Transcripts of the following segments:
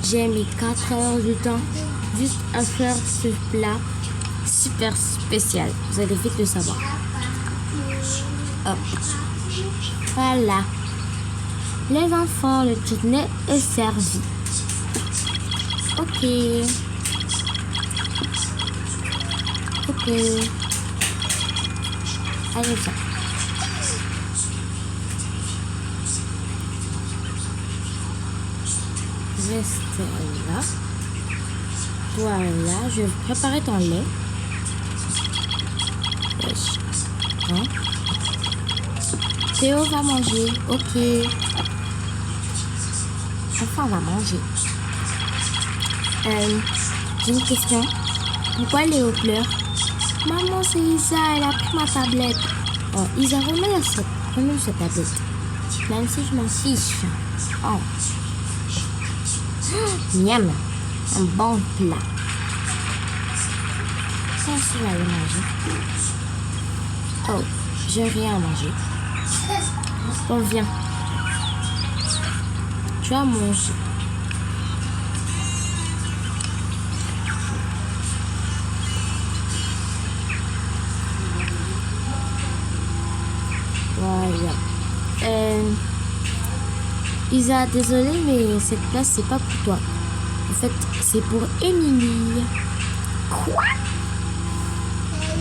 J'ai mis 4 heures du temps juste à faire ce plat super spécial. Vous allez vite le savoir. Hop. Voilà. Les enfants, le dîner est servi. Ok. Allez, ça. Reste là. Voilà, je vais préparer ton lait. Hein? Théo va manger. Ok. Enfin, on va manger. J'ai une question. Pourquoi Léo pleure? Maman, c'est Isa, elle a pris ma tablette. Oh, Isa, remets sa tablette. Même si je m'en fiche. Oh. Miam. Un bon plat. Ça, je vais aller manger. Oh, j'ai rien à manger. Bon, viens. Tu vas manger. Voilà. Isa, désolée, mais cette place, c'est pas pour toi. En fait, c'est pour Émilie. Quoi?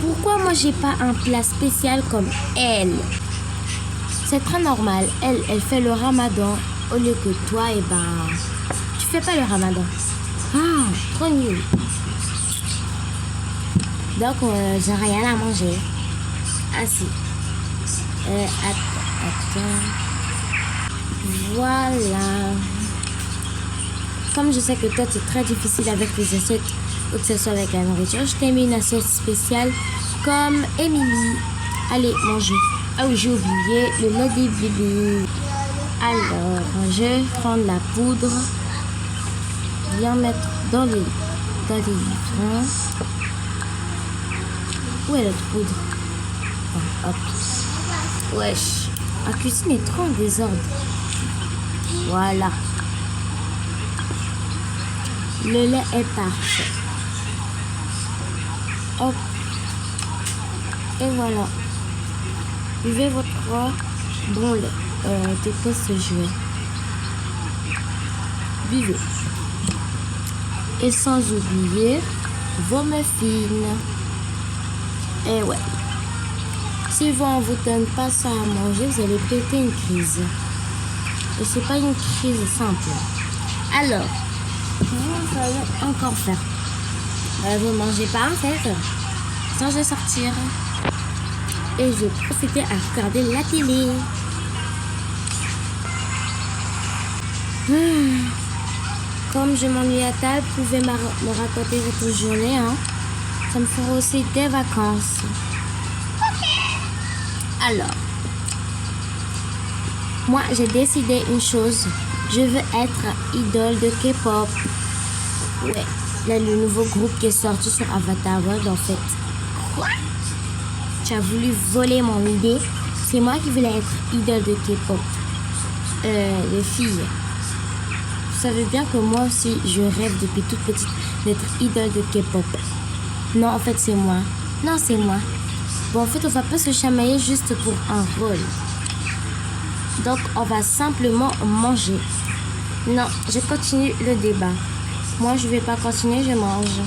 Pourquoi moi, j'ai pas un plat spécial comme elle? C'est très normal. Elle fait le ramadan au lieu que toi, tu fais pas le ramadan. Ah, trop nul. Donc, j'ai rien à manger. Ah si. Attends. Voilà. Comme je sais que toi, c'est très difficile avec les assiettes ou que ce soit avec la nourriture, je t'ai mis une assiette spéciale comme Émilie. Allez, mangez. Ah oui, j'ai oublié le lait des bébés. Alors, je vais prendre la poudre, bien mettre dans les livrons. Où est la poudre? Oh, hop. Wesh, la cuisine est trop en désordre. Voilà. Le lait est parfait. Hop. Et voilà. Buvez votre bon lait. Dépose ce jouet. Buvez. Et sans oublier vos muffins. Et ouais. Si on ne vous donne pas ça à manger, vous allez péter une crise. Et c'est pas une crise simple. Alors, vous allez encore faire. Vous mangez pas en fait. Sans je sortir. Et je vais profiter à regarder la télé. Comme je m'ennuie à table, vous pouvez me raconter votre journée. Hein. Ça me fera aussi des vacances. Alors, moi j'ai décidé une chose. Je veux être idole de K-pop. Ouais, là le nouveau groupe qui est sorti sur Avatar World en fait. Quoi? Tu as voulu voler mon idée? C'est moi qui voulais être idole de K-pop. Les filles. Vous savez bien que moi aussi je rêve depuis toute petite d'être idole de K-pop. Non, en fait c'est moi. Non, c'est moi. Bon, en fait, on va pas se chamailler juste pour un rôle. Donc, on va simplement manger. Non, je continue le débat. Moi, je vais pas continuer, je mange.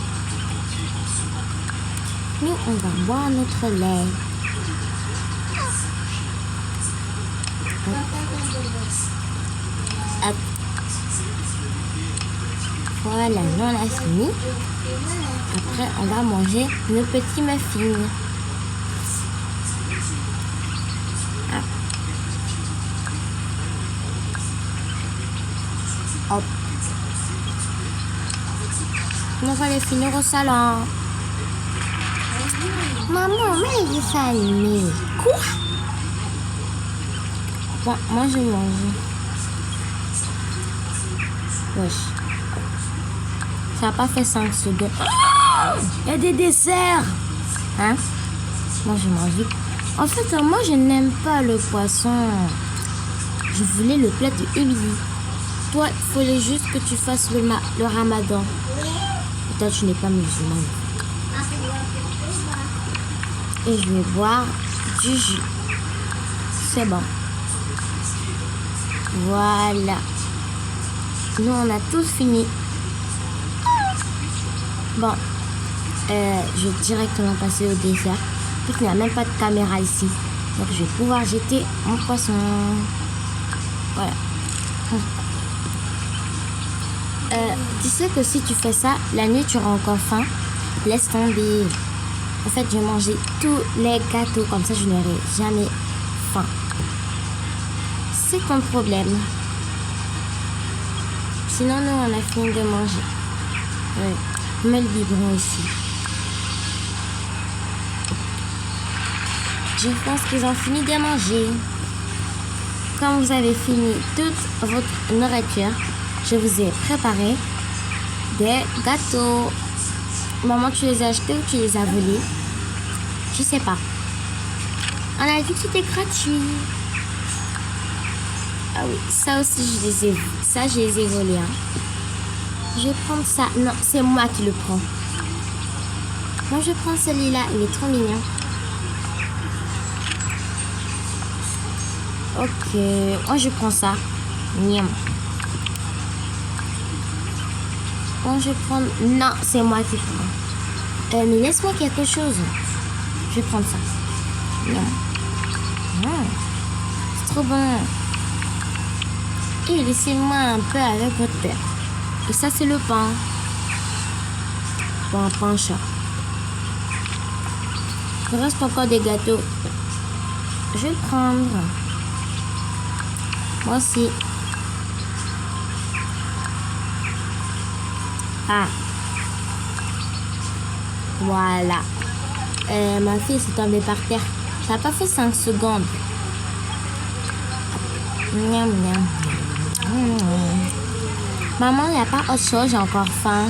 Nous, on va boire notre lait. Hop. Voilà, on a fini. Après, on va manger nos petits muffins. Hop. On va les finir au salon. Maman, mais il est animé. Quoi? Bon, moi je mange. Wesh. Ça n'a pas fait 5 secondes. Il y a des desserts. Hein? Moi je mange vite. En fait, moi je n'aime pas le poisson. Je voulais le plat de Émilie. toi, il fallait juste que tu fasses le ramadan. Et toi, tu n'es pas musulmane. Et je vais boire du jus. C'est bon. Voilà. Nous, on a tous fini. Bon. Je vais directement passer au dessert. Il n'y a même pas de caméra ici. Donc, je vais pouvoir jeter mon poisson. Voilà. Tu sais que si tu fais ça, la nuit, tu auras encore faim. Laisse tomber. En fait, je vais manger tous les gâteaux. Comme ça, je n'aurai jamais faim. C'est ton problème. Sinon, nous, on a fini de manger. Ouais. Mets le biberon ici. Je pense qu'ils ont fini de manger. Quand vous avez fini toute votre nourriture, je vous ai préparé des gâteaux. Maman, tu les as achetés ou tu les as volés? Je sais pas. On a vu que c'était gratuit. Ah oui, ça aussi, je les ai volés. Hein. Je vais prendre ça. Non, c'est moi qui le prends. Moi, je prends celui-là. Il est trop mignon. Ok. Moi, je prends ça. Miam. Moi, je prends... Non, c'est moi qui prends. Mais laisse-moi quelque chose. Je vais prendre ça. Miam. C'est trop bon. Et laissez-moi un peu avec votre père. Et ça, c'est le pain. Bon, pain chat. Il reste encore des gâteaux. Je vais le prendre. Moi aussi. Ah. Voilà. Ma fille s'est tombée par terre. Ça n'a pas fait 5 secondes. Miam, miam. Maman, il n'y a pas autre chose, j'ai encore faim.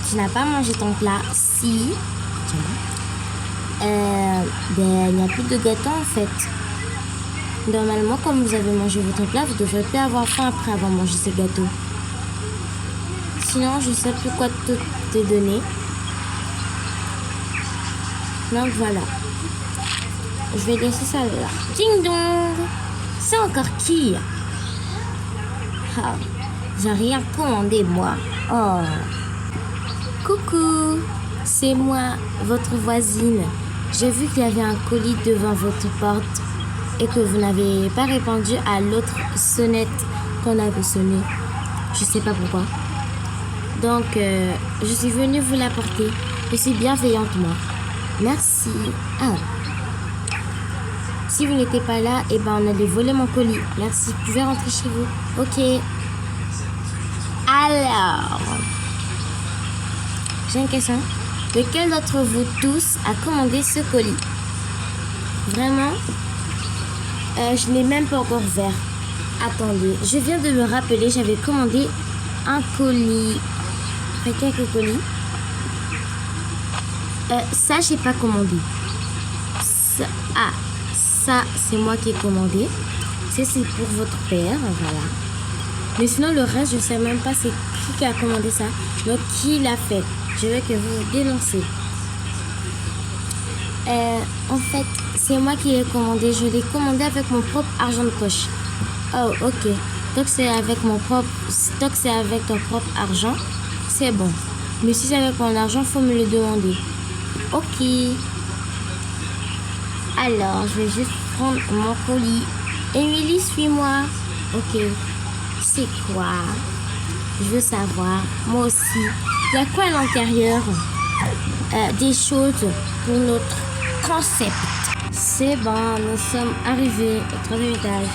Tu n'as pas mangé ton plat? Si. Il n'y a plus de gâteau en fait. Normalement, comme vous avez mangé votre plat, vous ne devrez plus avoir faim après avoir mangé ces gâteaux. Sinon, je ne sais plus quoi te donner. Donc voilà. Je vais laisser ça là. Ding dong! C'est encore qui? Ah, j'ai rien commandé moi. Oh. Coucou, c'est moi, votre voisine. J'ai vu qu'il y avait un colis devant votre porte et que vous n'avez pas répondu à l'autre sonnette qu'on avait sonnée. Je sais pas pourquoi. Donc, je suis venue vous l'apporter. Je suis bienveillante moi. Merci. Ah. Si vous n'étiez pas là, eh ben on allait voler mon colis. Merci. Vous pouvez rentrer chez vous. Ok. Alors, j'ai une question. Lequel d'entre vous tous a commandé ce colis? Vraiment? Je ne l'ai même pas encore ouvert. Attendez, je viens de me rappeler, j'avais commandé un colis. Enfin, quelques colis. Ça, j'ai pas commandé. Ça, c'est moi qui ai commandé. C'est pour votre père, voilà. Mais sinon, le reste, je ne sais même pas c'est qui a commandé ça. Donc, qui l'a fait? Je veux que vous vous dénoncez. En fait, c'est moi qui l'ai commandé. Je l'ai commandé avec mon propre argent de poche. Oh, ok. Donc, c'est avec ton propre argent. C'est bon. Mais si c'est avec mon argent, il faut me le demander. Ok. Alors, je vais juste prendre mon colis. Émilie, suis-moi. Ok. C'est quoi? Je veux savoir. Moi aussi. Il y a quoi à l'intérieur? Des choses pour notre concept. C'est bon, nous sommes arrivés au 3e étage.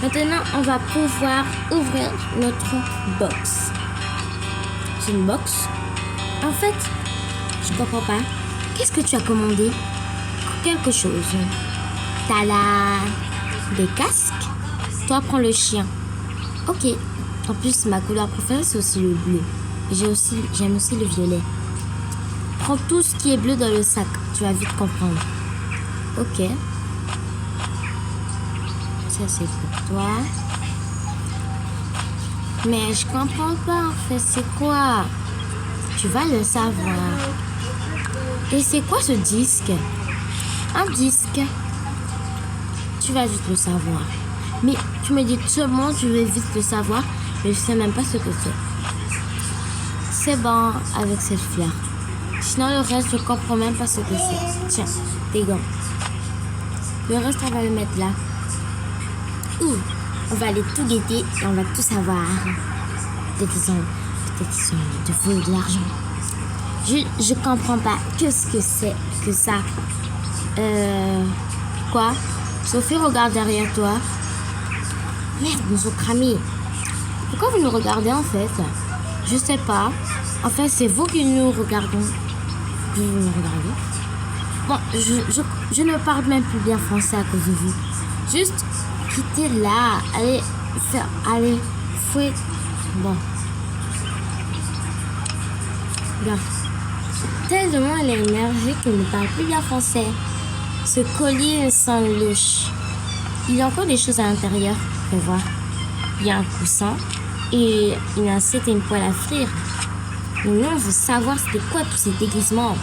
Maintenant, on va pouvoir ouvrir notre box. C'est une box? En fait, je comprends pas. Qu'est-ce que tu as commandé? Quelque chose. T'as des casques? Toi, prends le chien. Ok. En plus, ma couleur préférée, c'est aussi le bleu. J'aime aussi le violet. Prends tout ce qui est bleu dans le sac. Tu vas vite comprendre. Ok. Ça, c'est pour toi. Mais je comprends pas en fait, c'est quoi? Tu vas le savoir. Et c'est quoi ce disque? Un disque. Tu vas vite le savoir. Mais tu me dis seulement tu veux vite le savoir, mais je sais même pas ce que c'est. C'est bon avec cette fleur. Sinon le reste je comprends même pas ce que c'est. Tiens, tes gants. Le reste on va le mettre là. Ouh, on va aller tout guetter et on va tout savoir. Peut-être ils ont de voler de l'argent. Je comprends pas. Qu'est-ce que c'est que ça? Quoi? Sophie, regarde derrière toi. Merde, nous ont cramé. Pourquoi vous nous regardez en fait? Je sais pas. En fait, c'est vous qui nous regardons. Vous nous regardez? Bon, je ne parle même plus bien français à cause de vous. Juste quittez là. Allez, fouet. Bon. Regarde. Tellement elle est énervée qu'elle ne parle plus bien français. Ce collier sent louche. Il y a encore des choses à l'intérieur. Fais voir. Il y a un coussin et une assiette et une poêle à frire. Mais nous, on veut savoir c'était quoi tous ces déguisements.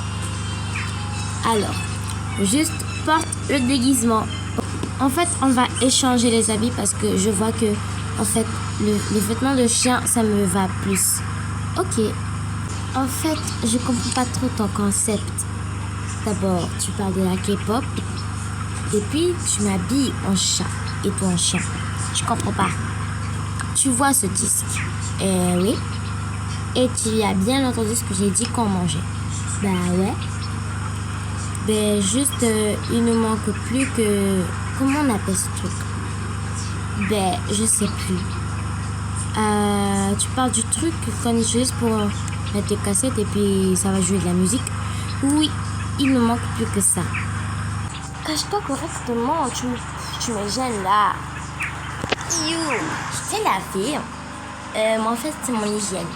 Alors, juste porte le déguisement. En fait, on va échanger les habits parce que je vois que, en fait, les vêtements de chien, ça me va plus. Ok. En fait, je comprends pas trop ton concept. D'abord, tu parles de la K-pop et puis tu m'habilles en chat et toi en chien. Je comprends pas. Tu vois ce disque? Oui. Et tu as bien entendu ce que j'ai dit qu'on mangeait? Bah ouais. Ben juste, il nous manque plus que... Comment on appelle ce truc? Ben, je sais plus. Tu parles du truc qu'on utilise pour mettre des cassettes et puis ça va jouer de la musique? Oui, il ne manque plus que ça. Cache-toi correctement, tu me gênes là. You, je t'ai lavé. Moi en fait, c'est mon hygiène.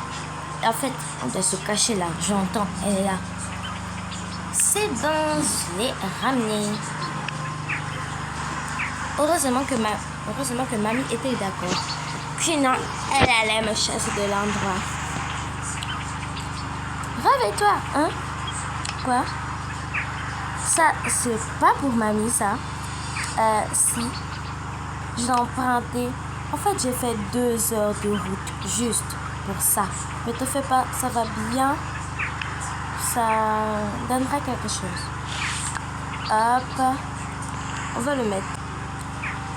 En fait, on doit se cacher là, j'entends, elle est là. C'est bon, je l'ai ramené. Heureusement que mamie était d'accord. Sinon, elle allait me chasser de l'endroit. Réveille-toi, hein? Quoi? Ça, c'est pas pour mamie, ça. Si. Je l'ai emprunté. En fait, j'ai fait 2 heures de route juste pour ça. Mais te fais pas, ça va bien. Ça donnera quelque chose. Hop. On va le mettre.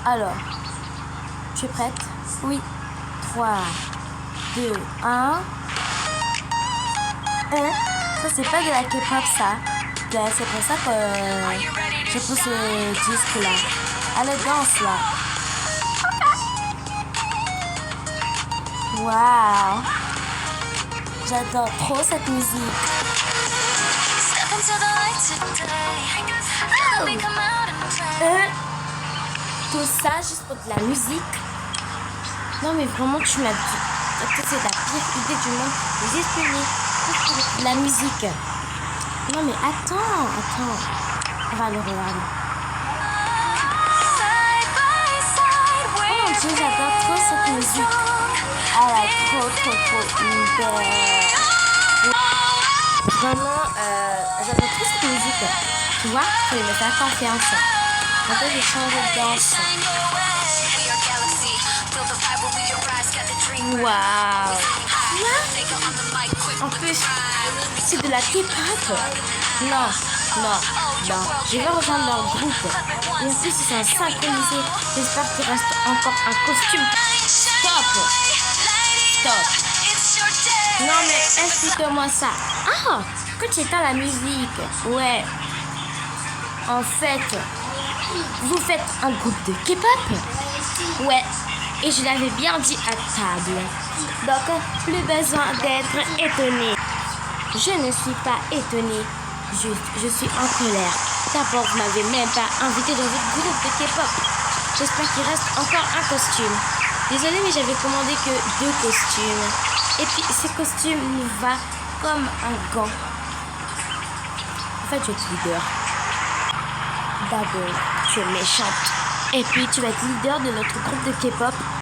Alors, tu es prête? Oui. 3, 2, 1. Ça, c'est pas de la K-pop, ça. C'est pour ça que j'ai pris ce disque-là. Allez, danse, là. Waouh! J'adore trop cette musique. Tout ça juste pour de la musique? Non mais vraiment tu m'as dit. C'est la pire idée du monde. Les espionner pour de la musique. Non mais attends. On va le regarder. Oh mon dieu, j'adore trop cette musique. Elle est trop belle. Vraiment, j'adore trop cette musique. Tu vois, il faut me faire confiance. Maintenant, j'ai changé de danse. Waouh. En plus, c'est de la K-pop. Non. Je vais rejoindre leur groupe. Et en plus, ils sont synchronisés. J'espère qu'il reste encore un costume. Stop. Non mais explique-moi ça. Ah, quand tu éteins la musique. Ouais. En fait, vous faites un groupe de K-pop? Ouais. Et je l'avais bien dit à table. Donc, plus besoin d'être étonné. Je ne suis pas étonnée. Juste, je suis en colère. D'abord, vous m'avez même pas invité dans votre groupe de K-pop. J'espère qu'il reste encore un costume. Désolée, mais j'avais commandé que 2 costumes. Et puis, ces costumes nous va comme un gant. En fait, je vais être leader. D'abord, tu es méchante. Et puis, tu vas être leader de notre groupe de K-pop.